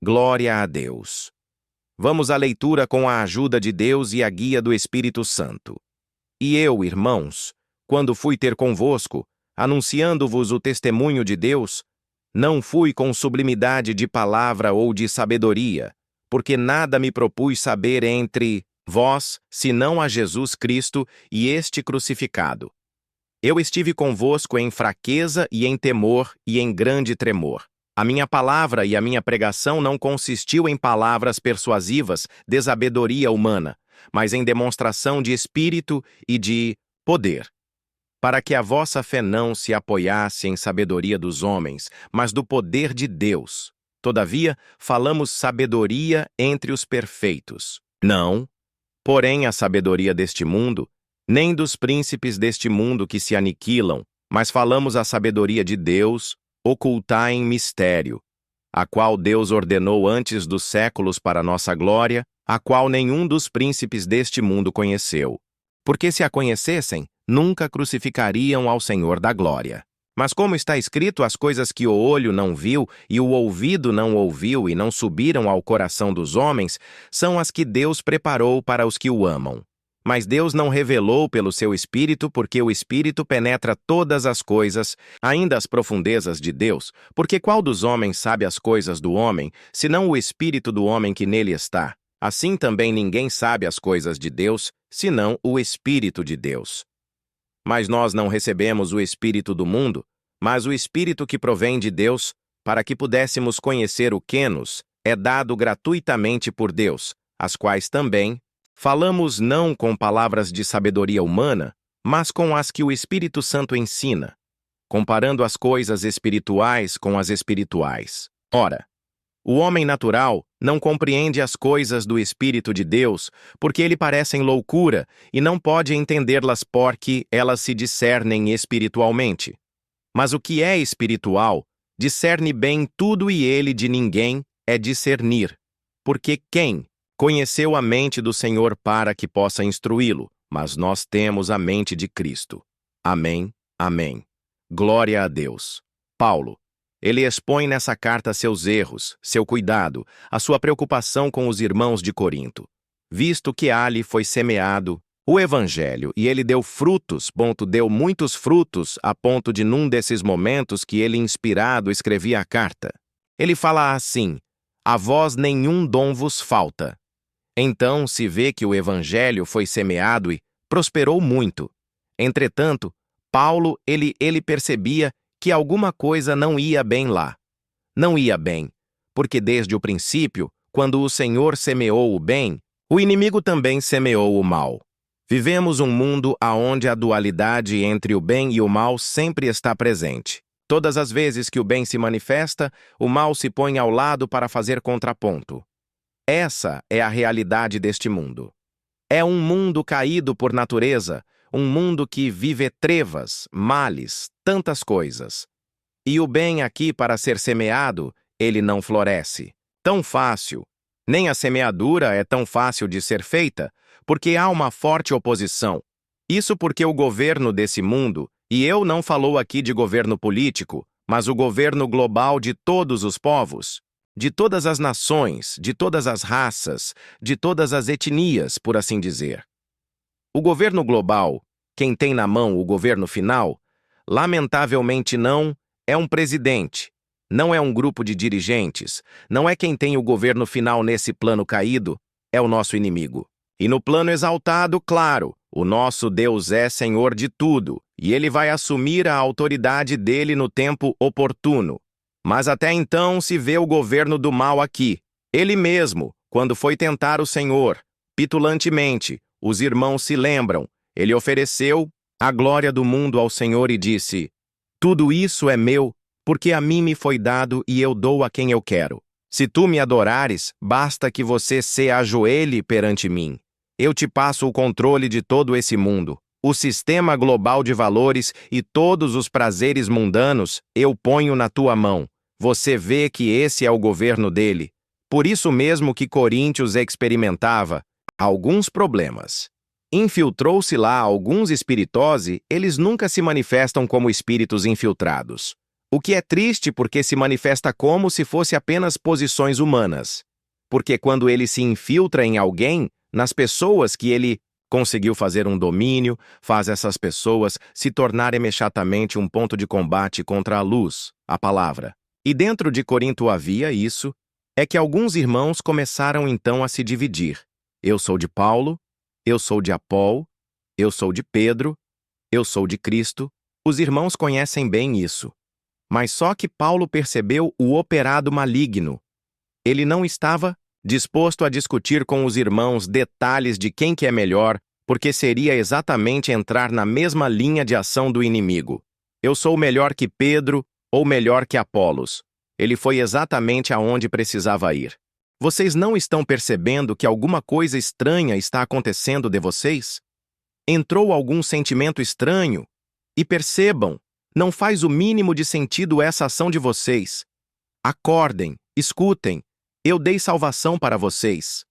Glória a Deus. Vamos à leitura com a ajuda de Deus e a guia do Espírito Santo. E eu, irmãos, quando fui ter convosco, anunciando-vos o testemunho de Deus, não fui com sublimidade de palavra ou de sabedoria, porque nada me propus saber entre vós, senão a Jesus Cristo e este crucificado. Eu estive convosco em fraqueza e em temor e em grande tremor. A minha palavra e a minha pregação não consistiu em palavras persuasivas de sabedoria humana, mas em demonstração de espírito e de poder, para que a vossa fé não se apoiasse em sabedoria dos homens, mas do poder de Deus. Todavia, falamos sabedoria entre os perfeitos. Não, porém, a sabedoria deste mundo, nem dos príncipes deste mundo que se aniquilam, mas falamos a sabedoria de Deus, ocultar em mistério, a qual Deus ordenou antes dos séculos para nossa glória, a qual nenhum dos príncipes deste mundo conheceu. Porque se a conhecessem, nunca crucificariam ao Senhor da glória. Mas como está escrito, as coisas que o olho não viu e o ouvido não ouviu e não subiram ao coração dos homens, são as que Deus preparou para os que o amam. Mas Deus não revelou pelo seu Espírito, porque o Espírito penetra todas as coisas, ainda as profundezas de Deus, porque qual dos homens sabe as coisas do homem, senão o Espírito do homem que nele está? Assim também ninguém sabe as coisas de Deus, senão o Espírito de Deus. Mas nós não recebemos o Espírito do mundo, mas o Espírito que provém de Deus, para que pudéssemos conhecer o que nos é dado gratuitamente por Deus, as quais também falamos não com palavras de sabedoria humana, mas com as que o Espírito Santo ensina, comparando as coisas espirituais com as espirituais. Ora, o homem natural não compreende as coisas do Espírito de Deus, porque lhe parecem loucura, e não pode entendê-las porque elas se discernem espiritualmente. Mas o que é espiritual, discerne bem tudo e ele de ninguém é discernir. Porque quem conheceu a mente do Senhor para que possa instruí-lo, mas nós temos a mente de Cristo. Amém, amém. Glória a Deus. Paulo. Ele expõe nessa carta seus erros, seu cuidado, a sua preocupação com os irmãos de Corinto. Visto que ali foi semeado o Evangelho e ele deu frutos, deu muitos frutos, a ponto de num desses momentos que ele inspirado escrevia a carta. Ele fala assim: a vós nenhum dom vos falta. Então se vê que o Evangelho foi semeado e prosperou muito. Entretanto, Paulo, ele percebia que alguma coisa não ia bem lá. Não ia bem, porque desde o princípio, quando o Senhor semeou o bem, o inimigo também semeou o mal. Vivemos um mundo onde a dualidade entre o bem e o mal sempre está presente. Todas as vezes que o bem se manifesta, o mal se põe ao lado para fazer contraponto. Essa é a realidade deste mundo. É um mundo caído por natureza, um mundo que vive trevas, males, tantas coisas. E o bem aqui para ser semeado, ele não floresce. Tão fácil. Nem a semeadura é tão fácil de ser feita, porque há uma forte oposição. Isso porque o governo desse mundo, e eu não falo aqui de governo político, mas o governo global de todos os povos, de todas as nações, de todas as raças, de todas as etnias, por assim dizer. O governo global, quem tem na mão o governo final, lamentavelmente não é um presidente, não é um grupo de dirigentes, não é quem tem o governo final nesse plano caído, é o nosso inimigo. E no plano exaltado, claro, o nosso Deus é Senhor de tudo, e ele vai assumir a autoridade dele no tempo oportuno. Mas até então se vê o governo do mal aqui. Ele mesmo, quando foi tentar o Senhor, petulantemente, os irmãos se lembram, ele ofereceu a glória do mundo ao Senhor e disse: tudo isso é meu, porque a mim me foi dado e eu dou a quem eu quero. Se tu me adorares, basta que você se ajoelhe perante mim. Eu te passo o controle de todo esse mundo. O sistema global de valores e todos os prazeres mundanos eu ponho na tua mão. Você vê que esse é o governo dele. Por isso mesmo que Coríntios experimentava alguns problemas. Infiltrou-se lá alguns espiritose, eles nunca se manifestam como espíritos infiltrados. O que é triste porque se manifesta como se fosse apenas posições humanas. Porque quando ele se infiltra em alguém, nas pessoas que ele conseguiu fazer um domínio, faz essas pessoas se tornarem imediatamente um ponto de combate contra a luz, a palavra. E dentro de Corinto havia isso, é que alguns irmãos começaram então a se dividir. Eu sou de Paulo, eu sou de Apolo, eu sou de Pedro, eu sou de Cristo. Os irmãos conhecem bem isso. Mas só que Paulo percebeu o operado maligno. Ele não estava disposto a discutir com os irmãos detalhes de quem que é melhor, porque seria exatamente entrar na mesma linha de ação do inimigo. Eu sou melhor que Pedro ou melhor que Apolos. Ele foi exatamente aonde precisava ir. Vocês não estão percebendo que alguma coisa estranha está acontecendo de vocês? Entrou algum sentimento estranho? E percebam, não faz o mínimo de sentido essa ação de vocês. Acordem, escutem. Eu dei salvação para vocês.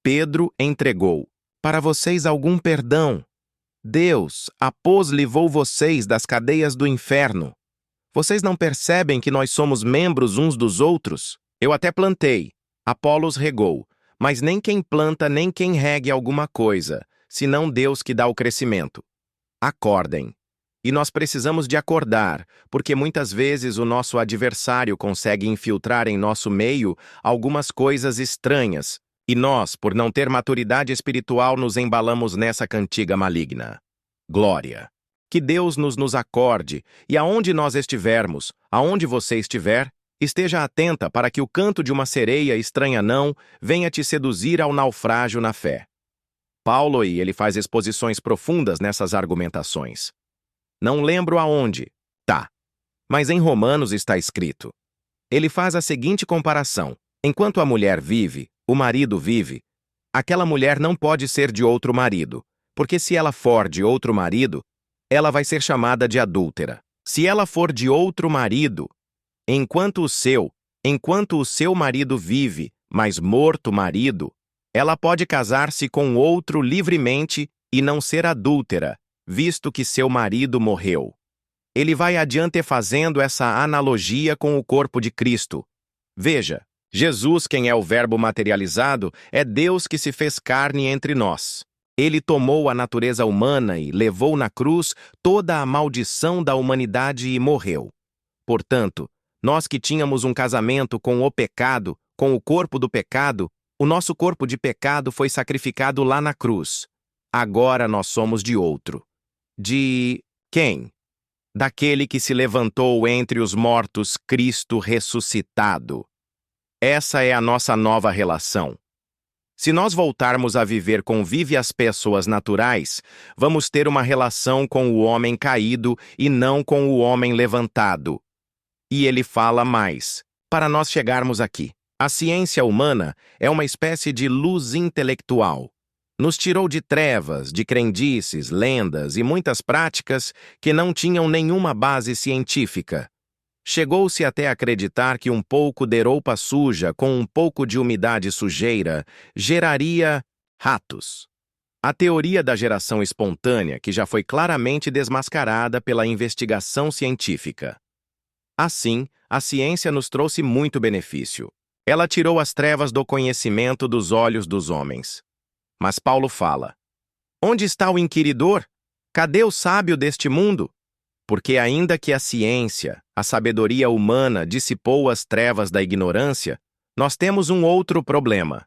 Pedro entregou para vocês algum perdão. Deus, após livrou vocês das cadeias do inferno. Vocês não percebem que nós somos membros uns dos outros? Eu até plantei, Apolos regou, mas nem quem planta nem quem regue alguma coisa, senão Deus que dá o crescimento. Acordem. E nós precisamos de acordar, porque muitas vezes o nosso adversário consegue infiltrar em nosso meio algumas coisas estranhas, e nós, por não ter maturidade espiritual, nos embalamos nessa cantiga maligna. Glória! Que Deus nos acorde, e aonde nós estivermos, aonde você estiver, esteja atenta para que o canto de uma sereia estranha não venha te seduzir ao naufrágio na fé. Paulo, ele faz exposições profundas nessas argumentações. Não lembro aonde. Tá. Mas em Romanos está escrito. Ele faz a seguinte comparação. Enquanto a mulher vive, o marido vive, aquela mulher não pode ser de outro marido, porque se ela for de outro marido, ela vai ser chamada de adúltera. Se ela for de outro marido, enquanto o seu marido vive, mas morto o marido, ela pode casar-se com outro livremente e não ser adúltera, visto que seu marido morreu. Ele vai adiante fazendo essa analogia com o corpo de Cristo. Veja, Jesus, quem é o Verbo materializado, é Deus que se fez carne entre nós. Ele tomou a natureza humana e levou na cruz toda a maldição da humanidade e morreu. Portanto, nós que tínhamos um casamento com o pecado, com o corpo do pecado, o nosso corpo de pecado foi sacrificado lá na cruz. Agora nós somos de outro. De quem? Daquele que se levantou entre os mortos, Cristo ressuscitado. Essa é a nossa nova relação. Se nós voltarmos a viver convive as pessoas naturais, vamos ter uma relação com o homem caído e não com o homem levantado. E ele fala mais. Para nós chegarmos aqui, a ciência humana é uma espécie de luz intelectual. Nos tirou de trevas, de crendices, lendas e muitas práticas que não tinham nenhuma base científica. Chegou-se até a acreditar que um pouco de roupa suja com um pouco de umidade sujeira geraria ratos. A teoria da geração espontânea, que já foi claramente desmascarada pela investigação científica. Assim, a ciência nos trouxe muito benefício. Ela tirou as trevas do conhecimento dos olhos dos homens. Mas Paulo fala: onde está o inquiridor? Cadê o sábio deste mundo? Porque ainda que a ciência, a sabedoria humana dissipou as trevas da ignorância, nós temos um outro problema.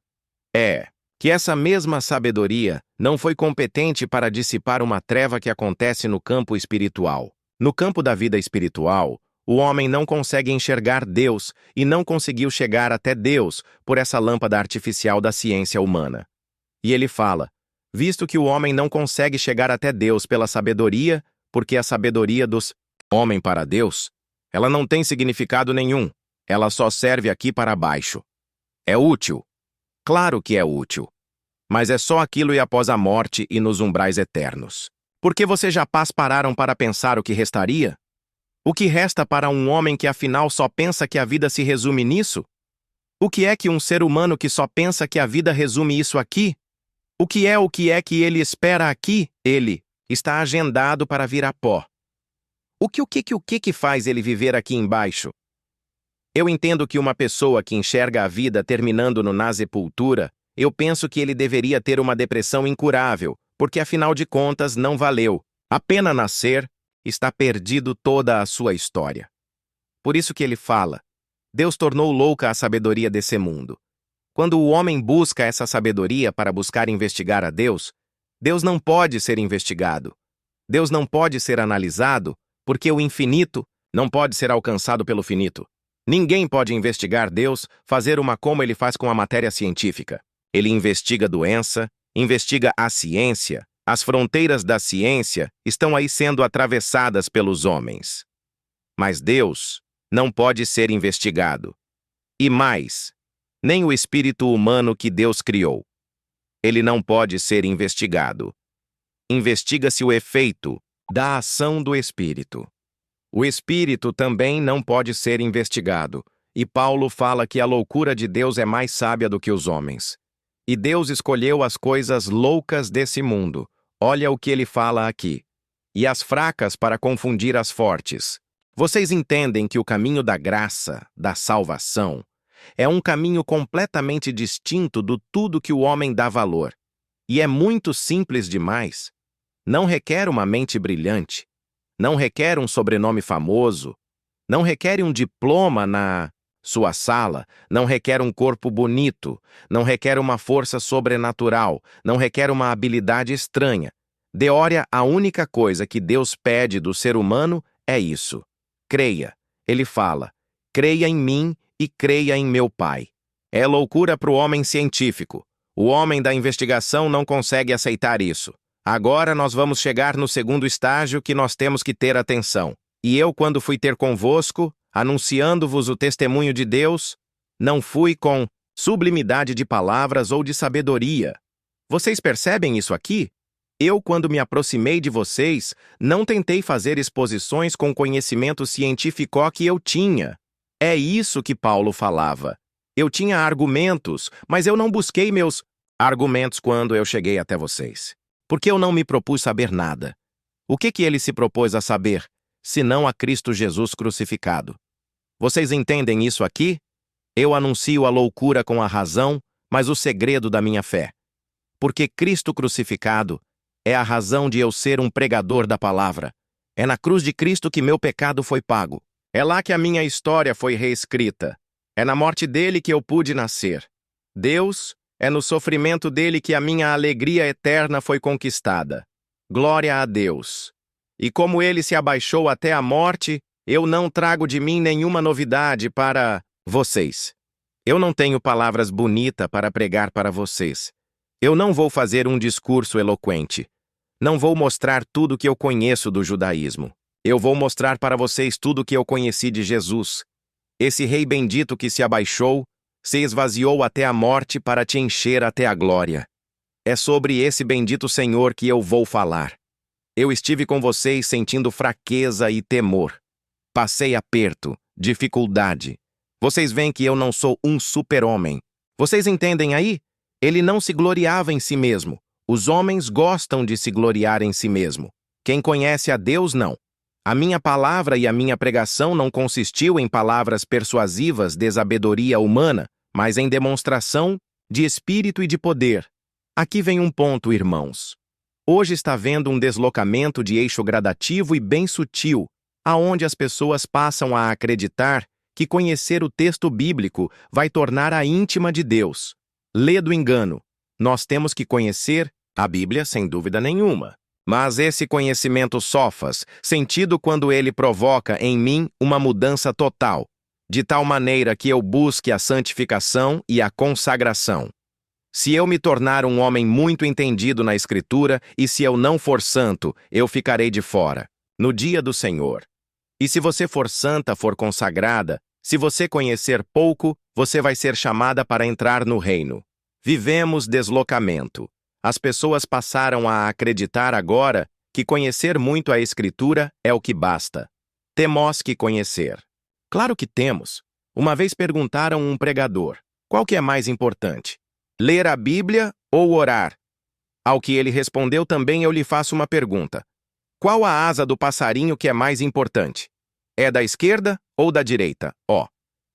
É que essa mesma sabedoria não foi competente para dissipar uma treva que acontece no campo espiritual. No campo da vida espiritual, o homem não consegue enxergar Deus e não conseguiu chegar até Deus por essa lâmpada artificial da ciência humana. E ele fala, visto que o homem não consegue chegar até Deus pela sabedoria, porque a sabedoria dos homem para Deus, ela não tem significado nenhum, ela só serve aqui para baixo. É útil? Claro que é útil. Mas é só aquilo e após a morte e nos umbrais eternos. Porque vocês jamais pararam para pensar o que restaria? O que resta para um homem que afinal só pensa que a vida se resume nisso? O que é que um ser humano que só pensa que a vida resume isso aqui? O que é que ele espera aqui? Ele está agendado para virar pó. O que faz ele viver aqui embaixo? Eu entendo que uma pessoa que enxerga a vida terminando na sepultura, eu penso que ele deveria ter uma depressão incurável, porque afinal de contas não valeu. A pena nascer, está perdido toda a sua história. Por isso que ele fala, Deus tornou louca a sabedoria desse mundo. Quando o homem busca essa sabedoria para buscar investigar a Deus, Deus não pode ser investigado. Deus não pode ser analisado, porque o infinito não pode ser alcançado pelo finito. Ninguém pode investigar Deus, fazer uma como ele faz com a matéria científica. Ele investiga a doença, investiga a ciência. As fronteiras da ciência estão aí sendo atravessadas pelos homens. Mas Deus não pode ser investigado. E mais, nem o espírito humano que Deus criou. Ele não pode ser investigado. Investiga-se o efeito da ação do espírito. O espírito também não pode ser investigado, e Paulo fala que a loucura de Deus é mais sábia do que os homens. E Deus escolheu as coisas loucas desse mundo. Olha o que ele fala aqui. E as fracas para confundir as fortes. Vocês entendem que o caminho da graça, da salvação, é um caminho completamente distinto do tudo que o homem dá valor. E é muito simples demais. Não requer uma mente brilhante. Não requer um sobrenome famoso, não requer um diploma na sua sala, não requer um corpo bonito, não requer uma força sobrenatural, não requer uma habilidade estranha. Deória, a única coisa que Deus pede do ser humano é isso. Creia. Ele fala, creia em mim e creia em meu Pai. É loucura para o homem científico. O homem da investigação não consegue aceitar isso. Agora nós vamos chegar no segundo estágio que nós temos que ter atenção. E eu, quando fui ter convosco, anunciando-vos o testemunho de Deus, não fui com sublimidade de palavras ou de sabedoria. Vocês percebem isso aqui? Eu, quando me aproximei de vocês, não tentei fazer exposições com conhecimento científico que eu tinha. É isso que Paulo falava. Eu tinha argumentos, mas eu não busquei meus argumentos quando eu cheguei até vocês. Porque eu não me propus saber nada. O que ele se propôs a saber, senão a Cristo Jesus crucificado? Vocês entendem isso aqui? Eu anuncio a loucura com a razão, mas o segredo da minha fé. Porque Cristo crucificado é a razão de eu ser um pregador da palavra. É na cruz de Cristo que meu pecado foi pago. É lá que a minha história foi reescrita. É na morte dele que eu pude nascer. Deus, é no sofrimento dele que a minha alegria eterna foi conquistada. Glória a Deus. E como ele se abaixou até a morte, eu não trago de mim nenhuma novidade para vocês. Eu não tenho palavras bonitas para pregar para vocês. Eu não vou fazer um discurso eloquente. Não vou mostrar tudo que eu conheço do judaísmo. Eu vou mostrar para vocês tudo que eu conheci de Jesus. Esse rei bendito que se abaixou, se esvaziou até a morte para te encher até a glória. É sobre esse bendito Senhor que eu vou falar. Eu estive com vocês sentindo fraqueza e temor. Passei aperto, dificuldade. Vocês veem que eu não sou um super-homem. Vocês entendem aí? Ele não se gloriava em si mesmo. Os homens gostam de se gloriar em si mesmo. Quem conhece a Deus, não. A minha palavra e a minha pregação não consistiu em palavras persuasivas de sabedoria humana, mas em demonstração de espírito e de poder. Aqui vem um ponto, irmãos. Hoje está havendo um deslocamento de eixo gradativo e bem sutil, aonde as pessoas passam a acreditar que conhecer o texto bíblico vai tornar a íntima de Deus. Lê do engano. Nós temos que conhecer a Bíblia sem dúvida nenhuma. Mas esse conhecimento sofas, sentido quando ele provoca em mim uma mudança total, de tal maneira que eu busque a santificação e a consagração. Se eu me tornar um homem muito entendido na Escritura, e se eu não for santo, eu ficarei de fora, no dia do Senhor. E se você for santa, for consagrada, se você conhecer pouco, você vai ser chamada para entrar no reino. Vivemos deslocamento. As pessoas passaram a acreditar agora que conhecer muito a Escritura é o que basta. Temos que conhecer. Claro que temos. Uma vez perguntaram um pregador, qual que é mais importante? Ler a Bíblia ou orar? Ao que ele respondeu também eu lhe faço uma pergunta. Qual a asa do passarinho que é mais importante? É da esquerda ou da direita?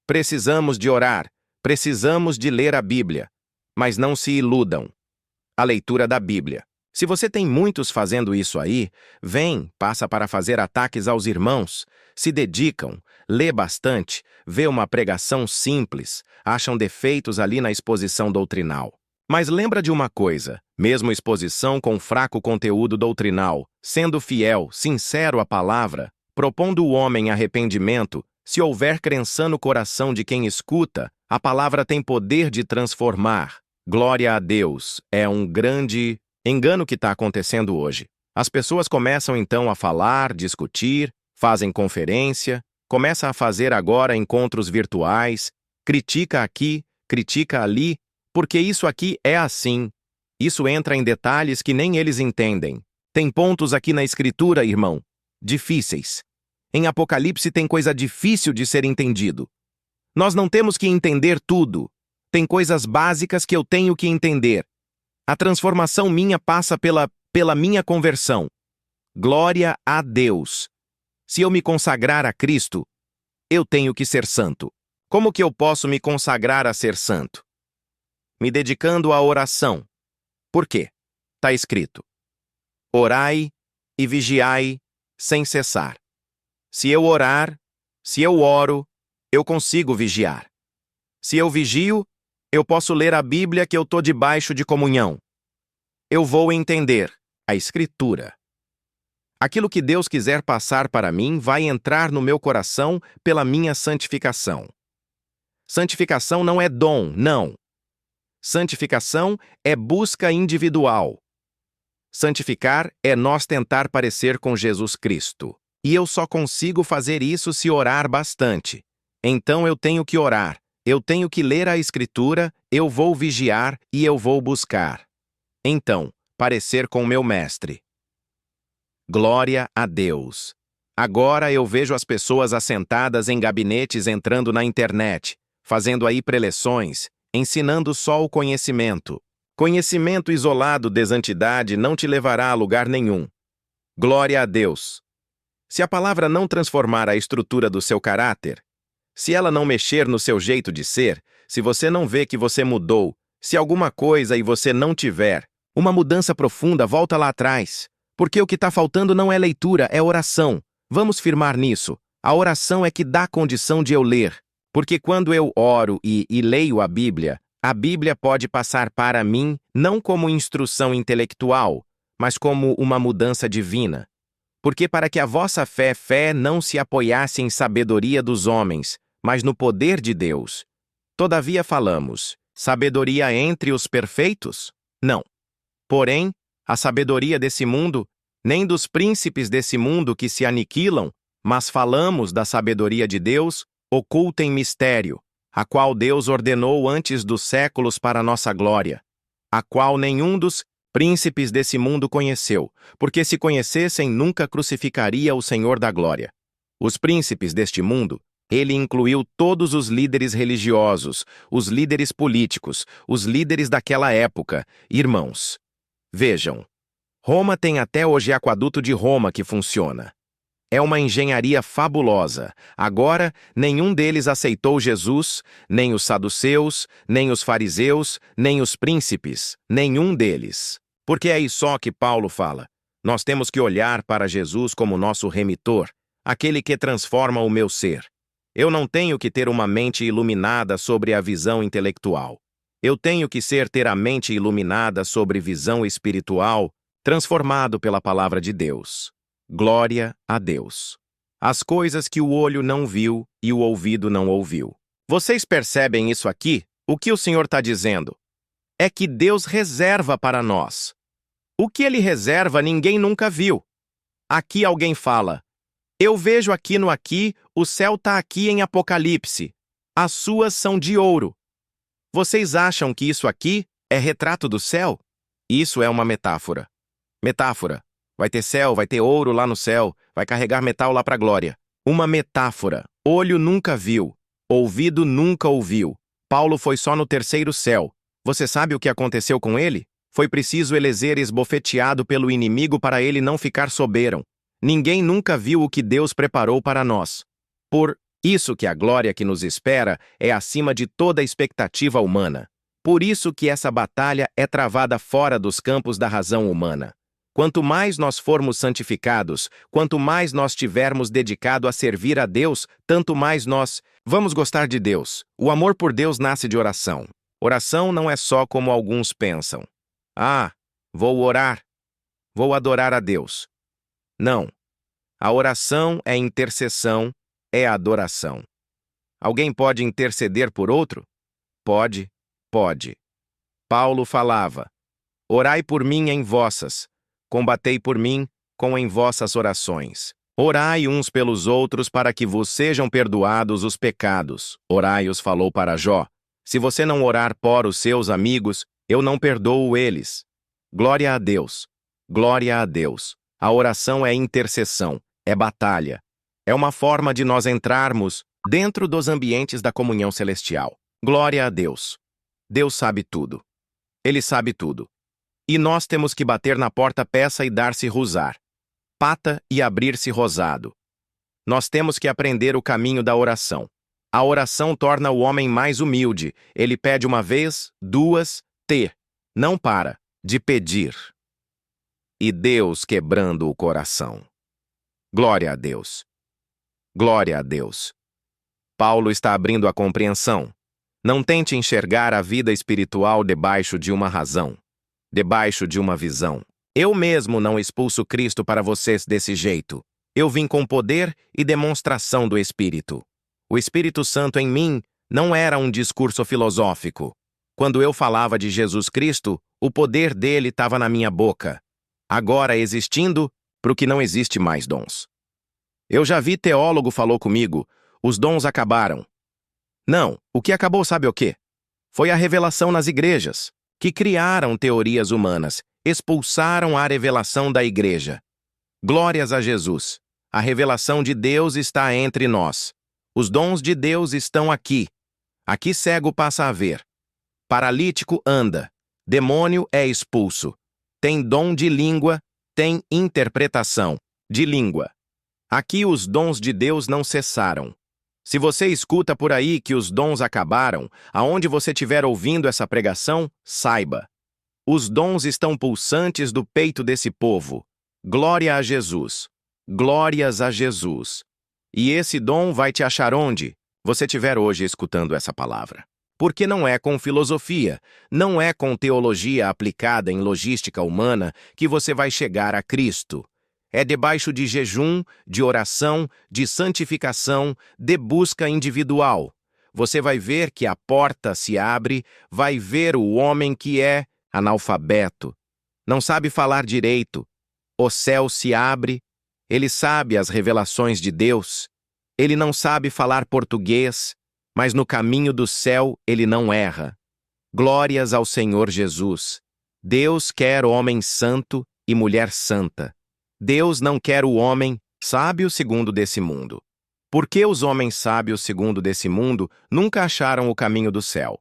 Precisamos de orar, precisamos de ler a Bíblia. Mas não se iludam. A leitura da Bíblia. Se você tem muitos fazendo isso aí, passa para fazer ataques aos irmãos, se dedicam, lê bastante, vê uma pregação simples, acham defeitos ali na exposição doutrinal. Mas lembra de uma coisa, mesmo exposição com fraco conteúdo doutrinal, sendo fiel, sincero à palavra, propondo o homem arrependimento, se houver crença no coração de quem escuta, a palavra tem poder de transformar. Glória a Deus, é um grande engano que está acontecendo hoje. As pessoas começam então a falar, discutir, fazem conferência, começa a fazer agora encontros virtuais, critica aqui, critica ali, porque isso aqui é assim. Isso entra em detalhes que nem eles entendem. Tem pontos aqui na Escritura, irmão, difíceis. Em Apocalipse tem coisa difícil de ser entendido. Nós não temos que entender tudo. Tem coisas básicas que eu tenho que entender. A transformação minha passa pela minha conversão. Glória a Deus. Se eu me consagrar a Cristo, eu tenho que ser santo. Como que eu posso me consagrar a ser santo? Me dedicando à oração. Por quê? Está escrito: orai e vigiai sem cessar. Se eu orar, se eu oro, eu consigo vigiar. Se eu vigio, eu posso ler a Bíblia que eu estou debaixo de comunhão. Eu vou entender a Escritura. Aquilo que Deus quiser passar para mim vai entrar no meu coração pela minha santificação. Santificação não é dom, não. Santificação é busca individual. Santificar é nós tentar parecer com Jesus Cristo. E eu só consigo fazer isso se orar bastante. Então eu tenho que orar. Eu tenho que ler a Escritura, eu vou vigiar e eu vou buscar. Então, parecer com meu mestre. Glória a Deus. Agora eu vejo as pessoas assentadas em gabinetes entrando na internet, fazendo aí preleções, ensinando só o conhecimento. Conhecimento isolado de santidade não te levará a lugar nenhum. Glória a Deus. Se a palavra não transformar a estrutura do seu caráter, se ela não mexer no seu jeito de ser, se você não vê que você mudou, se alguma coisa e você não tiver uma mudança profunda, volta lá atrás. Porque o que está faltando não é leitura, é oração. Vamos firmar nisso. A oração é que dá condição de eu ler. Porque quando eu oro e leio a Bíblia pode passar para mim não como instrução intelectual, mas como uma mudança divina. Porque para que a vossa fé não se apoiasse em sabedoria dos homens, mas no poder de Deus. Todavia falamos, sabedoria entre os perfeitos? Não. Porém, a sabedoria desse mundo, nem dos príncipes desse mundo que se aniquilam, mas falamos da sabedoria de Deus, oculta em mistério, a qual Deus ordenou antes dos séculos para nossa glória, a qual nenhum dos príncipes desse mundo conheceu, porque se conhecessem nunca crucificaria o Senhor da glória. Os príncipes deste mundo, ele incluiu todos os líderes religiosos, os líderes políticos, os líderes daquela época, irmãos. Vejam, Roma tem até hoje aqueduto de Roma que funciona. É uma engenharia fabulosa. Agora, nenhum deles aceitou Jesus, nem os saduceus, nem os fariseus, nem os príncipes, nenhum deles. Porque é isso só que Paulo fala. Nós temos que olhar para Jesus como nosso remitor, aquele que transforma o meu ser. Eu não tenho que ter uma mente iluminada sobre a visão intelectual. Eu tenho que ter a mente iluminada sobre visão espiritual, transformado pela palavra de Deus. Glória a Deus. As coisas que o olho não viu e o ouvido não ouviu. Vocês percebem isso aqui? O que o Senhor está dizendo? É que Deus reserva para nós. O que Ele reserva ninguém nunca viu. Aqui alguém fala, eu vejo aqui no aqui, o céu está aqui em Apocalipse. As suas são de ouro. Vocês acham que isso aqui é retrato do céu? Isso é uma metáfora. Metáfora. Vai ter céu, vai ter ouro lá no céu, vai carregar metal lá para a glória. Uma metáfora. Olho nunca viu, ouvido nunca ouviu. Paulo foi só no terceiro céu. Você sabe o que aconteceu com ele? Foi preciso Eliezer esbofeteado pelo inimigo para ele não ficar soberbo. Ninguém nunca viu o que Deus preparou para nós. Por isso que a glória que nos espera é acima de toda expectativa humana. Por isso que essa batalha é travada fora dos campos da razão humana. Quanto mais nós formos santificados, quanto mais nós tivermos dedicado a servir a Deus, tanto mais nós vamos gostar de Deus. O amor por Deus nasce de oração. Oração não é só como alguns pensam. Ah, vou orar, vou adorar a Deus. Não. A oração é intercessão, é adoração. Alguém pode interceder por outro? Pode. Paulo falava: orai por mim em vossas, combatei por mim com em vossas orações. Orai uns pelos outros para que vos sejam perdoados os pecados. Orai-os falou para Jó. Se você não orar por os seus amigos, eu não perdoo eles. Glória a Deus. Glória a Deus. A oração é intercessão, é batalha. É uma forma de nós entrarmos dentro dos ambientes da comunhão celestial. Glória a Deus. Deus sabe tudo. Ele sabe tudo. E nós temos que bater na porta peça e dar-se rosar. Pata e abrir-se rosado. Nós temos que aprender o caminho da oração. A oração torna o homem mais humilde. Ele pede uma vez, duas, não para de pedir. E Deus quebrando o coração. Glória a Deus. Glória a Deus. Paulo está abrindo a compreensão. Não tente enxergar a vida espiritual debaixo de uma razão, debaixo de uma visão. Eu mesmo não expulso Cristo para vocês desse jeito. Eu vim com poder e demonstração do Espírito. O Espírito Santo em mim não era um discurso filosófico. Quando eu falava de Jesus Cristo, o poder dele estava na minha boca. Agora existindo, para o que não existe mais dons. Eu já vi teólogo falou comigo, os dons acabaram. Não, o que acabou sabe o quê? Foi a revelação nas igrejas, que criaram teorias humanas, expulsaram a revelação da igreja. Glórias a Jesus. A revelação de Deus está entre nós. Os dons de Deus estão aqui. Aqui cego passa a ver. Paralítico anda. Demônio é expulso. Tem dom de língua, tem interpretação de língua. Aqui os dons de Deus não cessaram. Se você escuta por aí que os dons acabaram, aonde você estiver ouvindo essa pregação, saiba. Os dons estão pulsantes do peito desse povo. Glória a Jesus. Glórias a Jesus. E esse dom vai te achar onde você estiver hoje escutando essa palavra. Porque não é com filosofia, não é com teologia aplicada em logística humana que você vai chegar a Cristo. É debaixo de jejum, de oração, de santificação, de busca individual. Você vai ver que a porta se abre, vai ver o homem que é analfabeto, não sabe falar direito. O céu se abre, ele sabe as revelações de Deus. Ele não sabe falar português, mas no caminho do céu ele não erra. Glórias ao Senhor Jesus. Deus quer homem santo e mulher santa. Deus não quer o homem sábio segundo desse mundo. Porque os homens sábios segundo desse mundo nunca acharam o caminho do céu?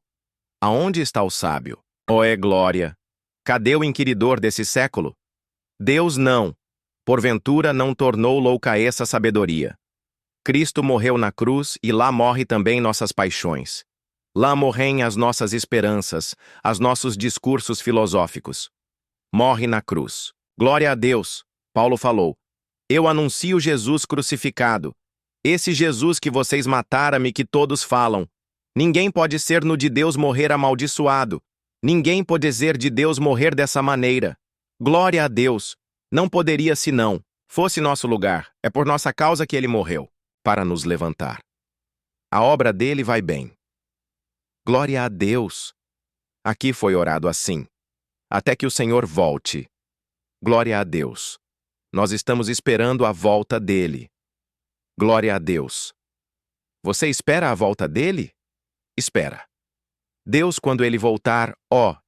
Aonde está o sábio? Oh, é glória! Cadê o inquiridor desse século? Deus não, porventura não tornou louca essa sabedoria. Cristo morreu na cruz e lá morre também nossas paixões. Lá morrem as nossas esperanças, os nossos discursos filosóficos. Morre na cruz. Glória a Deus! Paulo falou, eu anuncio Jesus crucificado. Esse Jesus que vocês mataram e que todos falam. Ninguém pode ser no de Deus morrer amaldiçoado. Ninguém pode dizer de Deus morrer dessa maneira. Glória a Deus! Não poderia se não fosse nosso lugar. É por nossa causa que ele morreu, para nos levantar. A obra dele vai bem. Glória a Deus! Aqui foi orado assim. Até que o Senhor volte. Glória a Deus! Nós estamos esperando a volta dele. Glória a Deus! Você espera a volta dele? Espera. Deus, quando ele voltar,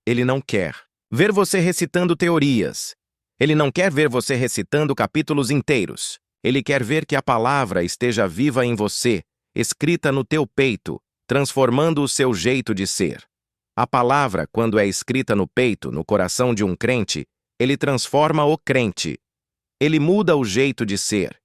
ele não quer ver você recitando teorias. Ele não quer ver você recitando capítulos inteiros. Ele quer ver que a palavra esteja viva em você, escrita no teu peito, transformando o seu jeito de ser. A palavra, quando é escrita no peito, no coração de um crente, ele transforma o crente. Ele muda o jeito de ser.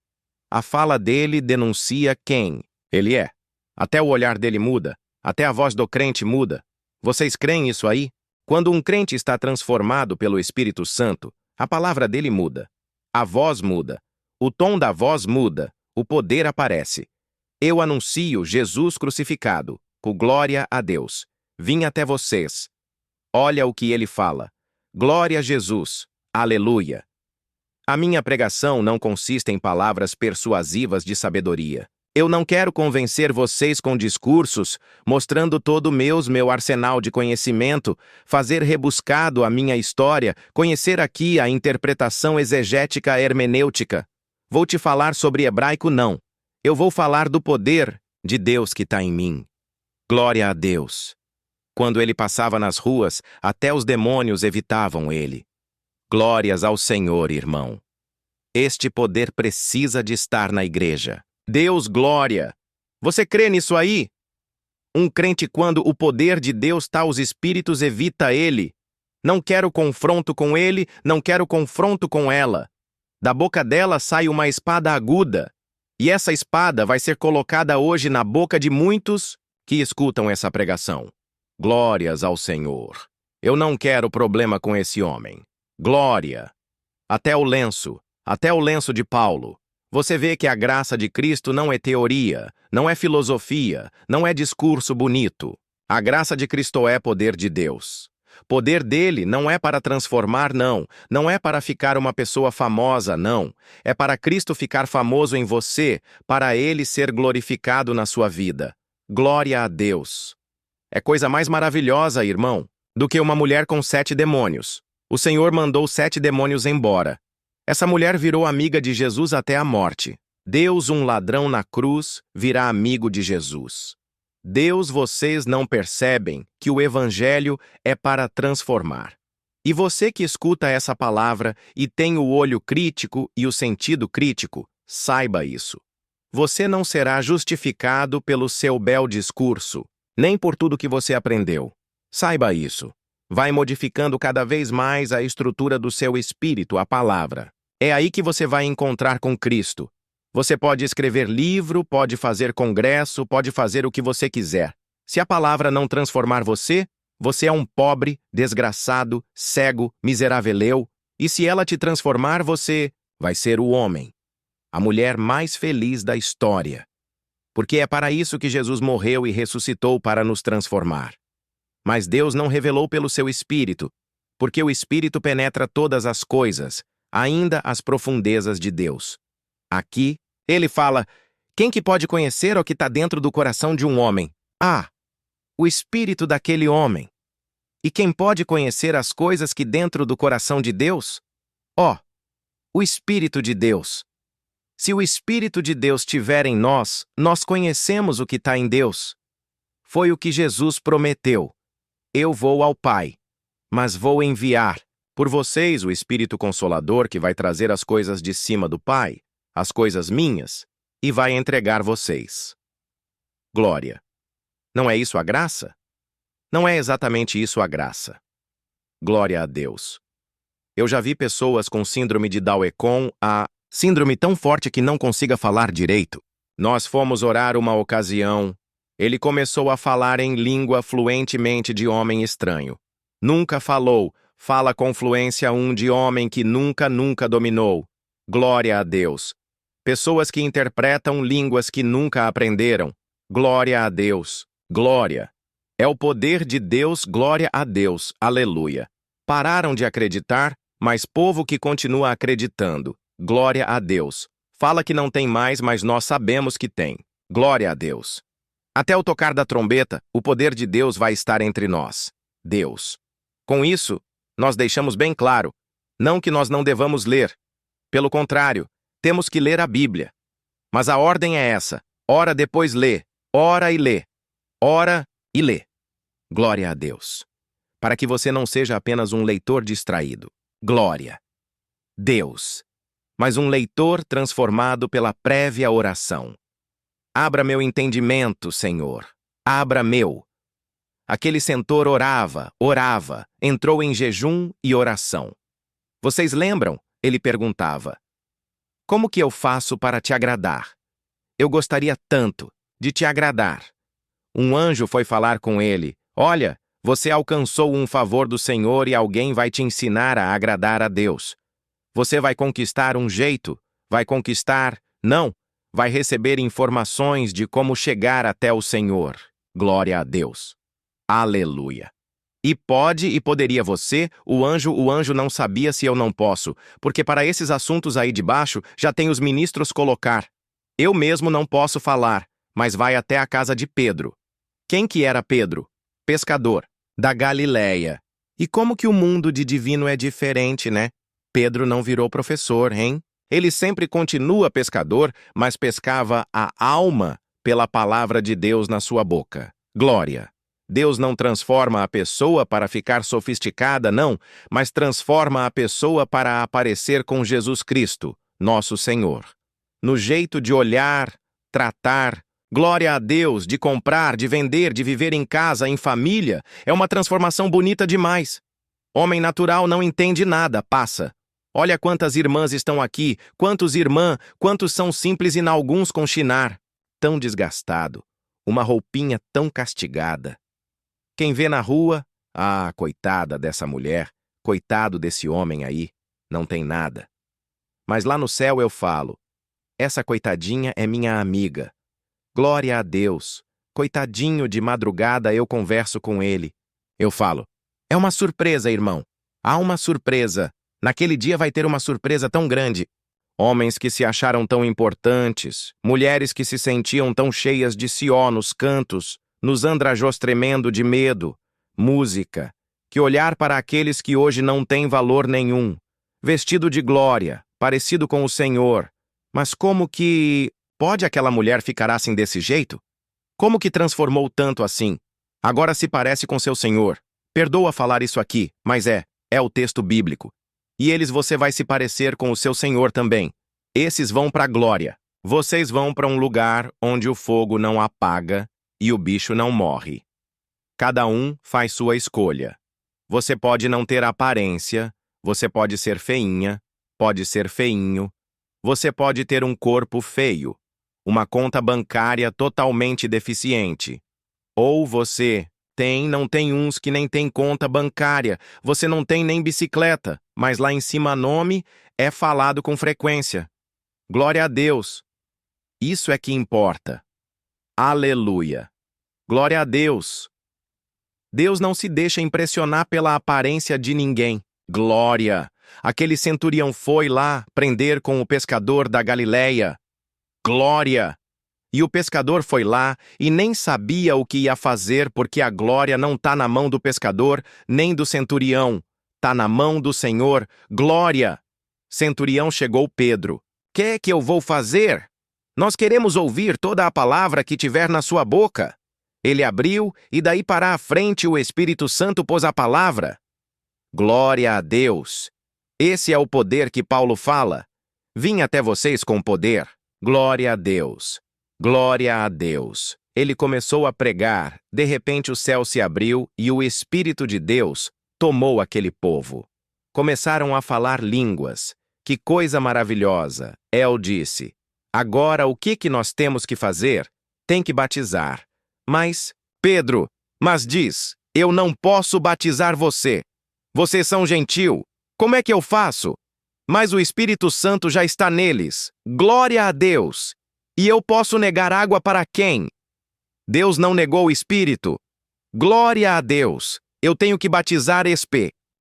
A fala dele denuncia quem ele é. Até o olhar dele muda. Até a voz do crente muda. Vocês creem isso aí? Quando um crente está transformado pelo Espírito Santo, a palavra dele muda. A voz muda. O tom da voz muda. O poder aparece. Eu anuncio Jesus crucificado. Com glória a Deus. Vim até vocês. Olha o que ele fala. Glória a Jesus. Aleluia. A minha pregação não consiste em palavras persuasivas de sabedoria. Eu não quero convencer vocês com discursos, mostrando todo o meu arsenal de conhecimento, fazer rebuscado a minha história, conhecer aqui a interpretação exegética hermenêutica. Vou te falar sobre hebraico, não. Eu vou falar do poder de Deus que está em mim. Glória a Deus. Quando ele passava nas ruas, até os demônios evitavam ele. Glórias ao Senhor, irmão. Este poder precisa de estar na igreja. Deus, glória! Você crê nisso aí? Um crente, quando o poder de Deus está, os espíritos evita ele. Não quero confronto com ele, não quero confronto com ela. Da boca dela sai uma espada aguda. E essa espada vai ser colocada hoje na boca de muitos que escutam essa pregação. Glórias ao Senhor. Eu não quero problema com esse homem. Glória! Até o lenço de Paulo. Você vê que a graça de Cristo não é teoria, não é filosofia, não é discurso bonito. A graça de Cristo é poder de Deus. Poder dele não é para transformar, não. Não é para ficar uma pessoa famosa, não. É para Cristo ficar famoso em você, para ele ser glorificado na sua vida. Glória a Deus. É coisa mais maravilhosa, irmão, do que uma mulher com 7 demônios. O Senhor mandou 7 demônios embora. Essa mulher virou amiga de Jesus até a morte. Deus, um ladrão na cruz, virá amigo de Jesus. Deus, vocês não percebem que o Evangelho é para transformar. E você que escuta essa palavra e tem o olho crítico e o sentido crítico, saiba isso. Você não será justificado pelo seu bel discurso, nem por tudo que você aprendeu. Saiba isso. Vai modificando cada vez mais a estrutura do seu espírito, a palavra. É aí que você vai encontrar com Cristo. Você pode escrever livro, pode fazer congresso, pode fazer o que você quiser. Se a palavra não transformar você, você é um pobre, desgraçado, cego, miserável. E se ela te transformar, você vai ser o homem, a mulher mais feliz da história. Porque é para isso que Jesus morreu e ressuscitou, para nos transformar. Mas Deus não revelou pelo seu Espírito, porque o Espírito penetra todas as coisas, ainda as profundezas de Deus. Aqui, ele fala, quem que pode conhecer o que está dentro do coração de um homem? Ah, o Espírito daquele homem. E quem pode conhecer as coisas que dentro do coração de Deus? Ó, o Espírito de Deus. Se o Espírito de Deus estiver em nós, nós conhecemos o que está em Deus. Foi o que Jesus prometeu. Eu vou ao Pai, mas vou enviar por vocês o Espírito Consolador, que vai trazer as coisas de cima do Pai, as coisas minhas, e vai entregar vocês. Glória. Não é isso a graça? Não é exatamente isso a graça. Glória a Deus. Eu já vi pessoas com síndrome de Down com a síndrome tão forte que não consiga falar direito. Nós fomos orar uma ocasião. Ele começou a falar em língua fluentemente de homem estranho. Nunca falou. Fala com fluência de homem que nunca dominou. Glória a Deus. Pessoas que interpretam línguas que nunca aprenderam. Glória a Deus. Glória. É o poder de Deus, glória a Deus. Aleluia. Pararam de acreditar, mas povo que continua acreditando. Glória a Deus. Fala que não tem mais, mas nós sabemos que tem. Glória a Deus. Até o tocar da trombeta, o poder de Deus vai estar entre nós. Deus. Com isso, nós deixamos bem claro, não que nós não devamos ler. Pelo contrário, temos que ler a Bíblia. Mas a ordem é essa: ora, depois lê, ora e lê, ora e lê. Glória a Deus. Para que você não seja apenas um leitor distraído. Glória. Deus. Mas um leitor transformado pela prévia oração. Abra meu entendimento, Senhor. Abra meu. Aquele centauro orava, orava, entrou em jejum e oração. Vocês lembram? Ele perguntava. Como que eu faço para te agradar? Eu gostaria tanto de te agradar. Um anjo foi falar com ele. Olha, você alcançou um favor do Senhor e alguém vai te ensinar a agradar a Deus. Você vai conquistar um jeito, vai conquistar, não, vai receber informações de como chegar até o Senhor. Glória a Deus. Aleluia. E poderia você, o anjo não sabia se eu não posso, porque para esses assuntos aí de baixo já tem os ministros colocar. Eu mesmo não posso falar, mas vai até a casa de Pedro. Quem que era Pedro? Pescador, da Galileia. E como que o mundo de divino é diferente, né? Pedro não virou professor, hein? Ele sempre continua pescador, mas pescava a alma pela palavra de Deus na sua boca. Glória! Deus não transforma a pessoa para ficar sofisticada, não, mas transforma a pessoa para aparecer com Jesus Cristo, nosso Senhor. No jeito de olhar, tratar, glória a Deus, de comprar, de vender, de viver em casa, em família, é uma transformação bonita demais. Homem natural não entende nada, passa. Olha quantas irmãs estão aqui, quantos são simples e alguns com chinar. Tão desgastado, uma roupinha tão castigada. Quem vê na rua, coitada dessa mulher, coitado desse homem aí, não tem nada. Mas lá no céu eu falo, essa coitadinha é minha amiga. Glória a Deus, coitadinho de madrugada eu converso com ele. Eu falo, é uma surpresa, irmão, há uma surpresa. Naquele dia vai ter uma surpresa tão grande. Homens que se acharam tão importantes, mulheres que se sentiam tão cheias de Sió nos cantos, nos andrajós tremendo de medo, música, que olhar para aqueles que hoje não têm valor nenhum, vestido de glória, parecido com o Senhor. Mas como que pode aquela mulher ficar assim desse jeito? Como que transformou tanto assim? Agora se parece com seu Senhor. Perdoa falar isso aqui, mas é o texto bíblico. E você vai se parecer com o seu Senhor também. Esses vão para a glória. Vocês vão para um lugar onde o fogo não apaga e o bicho não morre. Cada um faz sua escolha. Você pode não ter aparência, você pode ser feinha, pode ser feinho, você pode ter um corpo feio, uma conta bancária totalmente deficiente. Ou você não tem uns que nem tem conta bancária, você não tem nem bicicleta, mas lá em cima nome é falado com frequência. Glória a Deus. Isso é que importa. Aleluia. Glória a Deus. Deus não se deixa impressionar pela aparência de ninguém. Glória. Aquele centurião foi lá prender com o pescador da Galileia. Glória. E o pescador foi lá e nem sabia o que ia fazer porque a glória não está na mão do pescador nem do centurião. Está na mão do Senhor. Glória. Centurião chegou Pedro. Que eu vou fazer? Nós queremos ouvir toda a palavra que tiver na sua boca. Ele abriu e daí para a frente o Espírito Santo pôs a palavra. Glória a Deus. Esse é o poder que Paulo fala. Vim até vocês com poder. Glória a Deus. Glória a Deus. Ele começou a pregar, de repente o céu se abriu e o Espírito de Deus tomou aquele povo. Começaram a falar línguas. Que coisa maravilhosa! El disse, agora o que nós temos que fazer? Tem que batizar. Mas, Pedro, diz, eu não posso batizar você. Vocês são gentil. Como é que eu faço? Mas o Espírito Santo já está neles. Glória a Deus! E eu posso negar água para quem? Deus não negou o Espírito. Glória a Deus! Eu tenho que batizar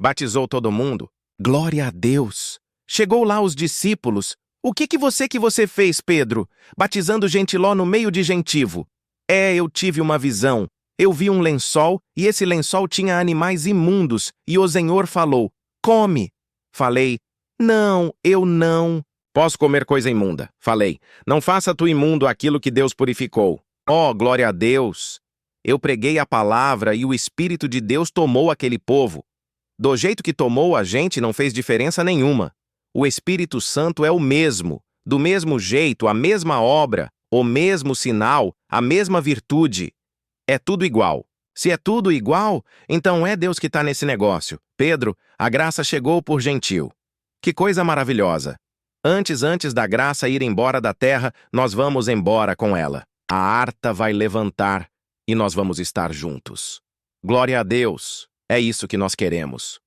Batizou todo mundo. Glória a Deus! Chegou lá os discípulos. O que você fez, Pedro? Batizando gentiló no meio de gentivo. Eu tive uma visão. Eu vi um lençol e esse lençol tinha animais imundos e o Senhor falou, come. Falei, não, eu não. Posso comer coisa imunda. Falei, não faça tu imundo aquilo que Deus purificou. Oh, glória a Deus! Eu preguei a palavra e o Espírito de Deus tomou aquele povo. Do jeito que tomou a gente não fez diferença nenhuma. O Espírito Santo é o mesmo, do mesmo jeito, a mesma obra, o mesmo sinal, a mesma virtude. É tudo igual. Se é tudo igual, então é Deus que está nesse negócio. Pedro, a graça chegou por gentil. Que coisa maravilhosa! Antes da graça ir embora da terra, nós vamos embora com ela. A harta vai levantar e nós vamos estar juntos. Glória a Deus! É isso que nós queremos.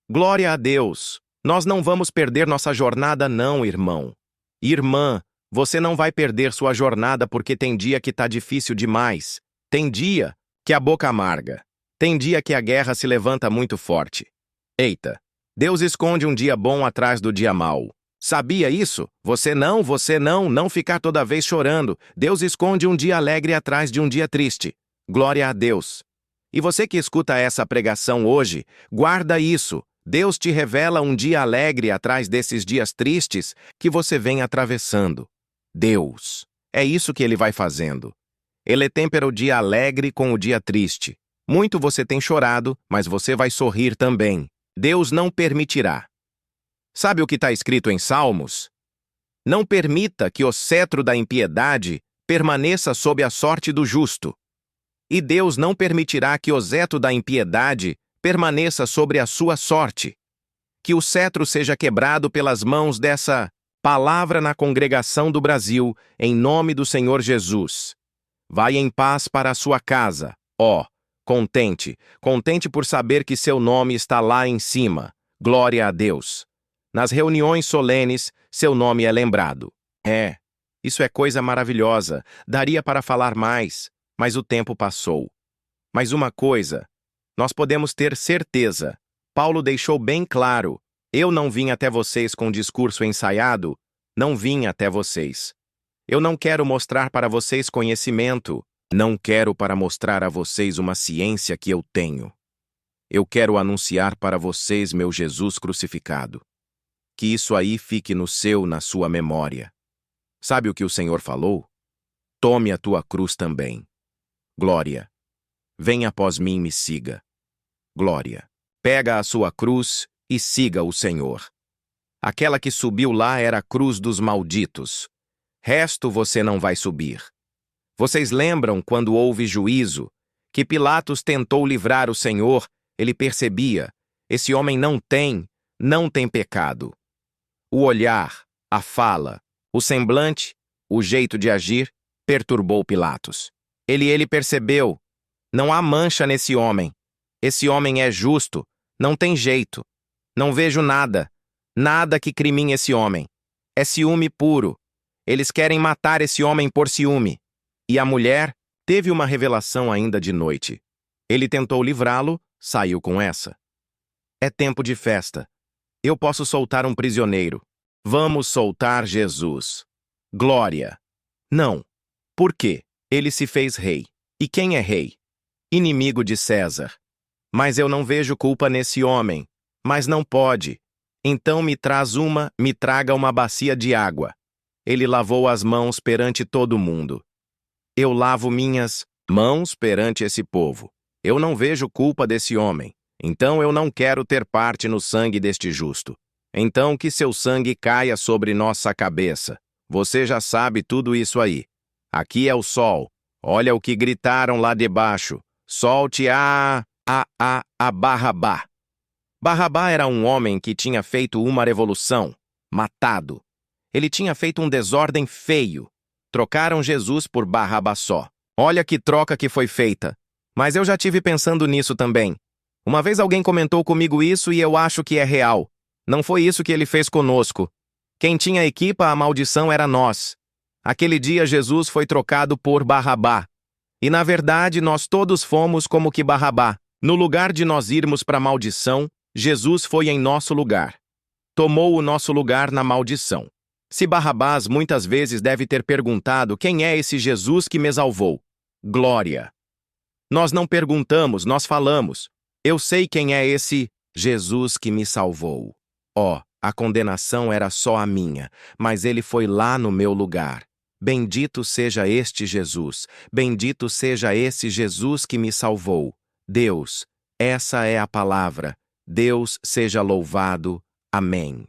Glória a Deus! Nós não vamos perder nossa jornada não, irmão. Irmã, você não vai perder sua jornada porque tem dia que tá difícil demais. Tem dia que a boca amarga. Tem dia que a guerra se levanta muito forte. Eita, Deus esconde um dia bom atrás do dia mau. Sabia isso? Você não ficar toda vez chorando. Deus esconde um dia alegre atrás de um dia triste. Glória a Deus. E você que escuta essa pregação hoje, guarda isso. Deus te revela um dia alegre atrás desses dias tristes que você vem atravessando. Deus. É isso que Ele vai fazendo. Ele tempera o dia alegre com o dia triste. Muito você tem chorado, mas você vai sorrir também. Deus não permitirá. Sabe o que está escrito em Salmos? Não permita que o cetro da impiedade permaneça sob a sorte do justo. E Deus não permitirá que o cetro da impiedade permaneça sobre a sua sorte. Que o cetro seja quebrado pelas mãos dessa palavra na congregação do Brasil, em nome do Senhor Jesus. Vai em paz para a sua casa, ó, contente por saber que seu nome está lá em cima. Glória a Deus. Nas reuniões solenes, seu nome é lembrado. Isso é coisa maravilhosa, daria para falar mais, mas o tempo passou. Mas uma coisa, nós podemos ter certeza. Paulo deixou bem claro, eu não vim até vocês com um discurso ensaiado, não vim até vocês. Eu não quero mostrar para vocês conhecimento, não quero para mostrar a vocês uma ciência que eu tenho. Eu quero anunciar para vocês meu Jesus crucificado. Que isso aí fique na sua memória. Sabe o que o Senhor falou? Tome a tua cruz também. Glória. Venha após mim e me siga. Glória. Pega a sua cruz e siga o Senhor. Aquela que subiu lá era a cruz dos malditos. Resto você não vai subir. Vocês lembram quando houve juízo, que Pilatos tentou livrar o Senhor, ele percebia, esse homem não tem pecado. O olhar, a fala, o semblante, o jeito de agir, perturbou Pilatos. Ele percebeu, não há mancha nesse homem. Esse homem é justo, não tem jeito. Não vejo nada que crimine esse homem. É ciúme puro. Eles querem matar esse homem por ciúme. E a mulher teve uma revelação ainda de noite. Ele tentou livrá-lo, saiu com essa. É tempo de festa. Eu posso soltar um prisioneiro. Vamos soltar Jesus. Glória. Não. Por quê? Ele se fez rei. E quem é rei? Inimigo de César. Mas eu não vejo culpa nesse homem. Mas não pode. Então me traga uma bacia de água. Ele lavou as mãos perante todo mundo. Eu lavo minhas mãos perante esse povo. Eu não vejo culpa desse homem. Então eu não quero ter parte no sangue deste justo. Então que seu sangue caia sobre nossa cabeça. Você já sabe tudo isso aí. Aqui é o sol. Olha o que gritaram lá debaixo. Solte a Barrabá. Barrabá era um homem que tinha feito uma revolução, matado. Ele tinha feito um desordem feio. Trocaram Jesus por Barrabá só. Olha que troca que foi feita. Mas eu já tive pensando nisso também. Uma vez alguém comentou comigo isso e eu acho que é real. Não foi isso que ele fez conosco. Quem tinha equipa, a maldição era nós. Aquele dia Jesus foi trocado por Barrabá. E na verdade nós todos fomos como que Barrabá. No lugar de nós irmos para a maldição, Jesus foi em nosso lugar. Tomou o nosso lugar na maldição. Se Barrabás muitas vezes deve ter perguntado quem é esse Jesus que me salvou. Glória. Nós não perguntamos, nós falamos. Eu sei quem é esse Jesus que me salvou. A condenação era só a minha, mas ele foi lá no meu lugar. Bendito seja este Jesus, bendito seja esse Jesus que me salvou. Deus, essa é a palavra. Deus seja louvado. Amém.